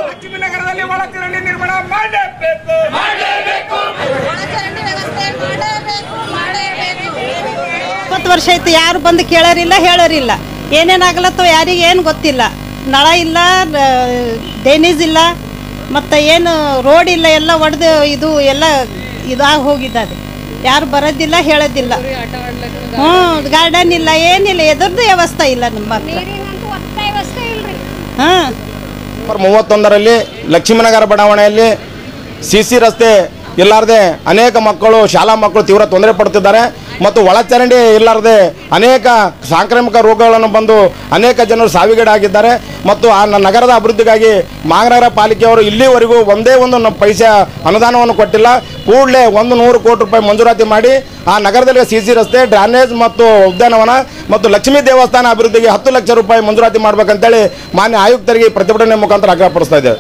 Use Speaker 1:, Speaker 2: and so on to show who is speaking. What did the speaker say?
Speaker 1: ಲಕ್ಷ್ಮೀನಗರದಲ್ಲಿ ಒಳಚರಂಡಿ ನಿರ್ಮಾಣ ಮಾಡಬೇಕು.
Speaker 2: 20 ವರ್ಷ ಆಯ್ತು, ಯಾರು ಬಂದು ಕೇಳೋರಿಲ್ಲ ಹೇಳೋರಿಲ್ಲ. ಏನೇನಾಗ್ಲತ್ತೋ ಯಾರಿಗೆ ಏನು ಗೊತ್ತಿಲ್ಲ. ನಳ ಇಲ್ಲ, ಡ್ರೈನೇಜ್ ಇಲ್ಲ, ಮತ್ತು ಏನು ರೋಡ್ ಇಲ್ಲ, ಎಲ್ಲ ಒಡೆದು ಇದು ಎಲ್ಲ ಇದಾಗಿ ಹೋಗಿದ್ದಾರೆ. ಯಾರು ಬರೋದಿಲ್ಲ ಹೇಳೋದಿಲ್ಲ. ಗಾರ್ಡನ್ ಇಲ್ಲ, ಏನಿಲ್ಲ, ಎದುರ್ದು ವ್ಯವಸ್ಥೆ ಇಲ್ಲ ನಮ್ಮ ಹತ್ರ. ಹಾಂ,
Speaker 3: 31ರಲ್ಲಿ ಲಕ್ಷ್ಮೀನಗರ ಬಡಾವಣೆಯಲ್ಲಿ ಸಿಸಿ ರಸ್ತೆ ಇಲ್ಲಾರದೆ ಅನೇಕ ಮಕ್ಕಳು, ಶಾಲಾ ಮಕ್ಕಳು ತೀವ್ರ ತೊಂದರೆ ಪಡುತ್ತಿದ್ದಾರೆ. ಮತ್ತು ಒಳಚರಂಡಿ ಇಲ್ಲಾರದೆ ಅನೇಕ ಸಾಂಕ್ರಾಮಿಕ ರೋಗಗಳನ್ನು ಬಂದು ಅನೇಕ ಜನರು ಸಾವಿಗೀಡಾಗಿದ್ದಾರೆ. ಮತ್ತು ಆ ನಗರದ ಅಭಿವೃದ್ಧಿಗಾಗಿ ಮಹಾನಗರ ಪಾಲಿಕೆಯವರು ಇಲ್ಲಿವರೆಗೂ ಒಂದೇ ಒಂದು ಪೈಸೆ ಅನುದಾನವನ್ನು ಕೊಟ್ಟಿಲ್ಲ. ಕೂಡಲೇ 100 ಕೋಟಿ ರೂಪಾಯಿ ಮಂಜೂರಾತಿ ಮಾಡಿ ಆ ನಗರದಲ್ಲಿ ಸಿಸಿ ರಸ್ತೆ, ಡ್ರೈನೇಜ್ ಮತ್ತು ಉದ್ಯಾನವನ ಮತ್ತು ಲಕ್ಷ್ಮೀ ದೇವಸ್ಥಾನ ಅಭಿವೃದ್ಧಿಗೆ 10 ಲಕ್ಷ ರೂಪಾಯಿ ಮಂಜೂರಾತಿ ಮಾಡಬೇಕಂತೇಳಿ ಮಾನ್ಯ ಆಯುಕ್ತರಿಗೆ ಪ್ರತಿಭಟನೆ ಮುಖಾಂತರ ಆಗ್ರಹಪಡಿಸ್ತಾ ಇದ್ದೇವೆ.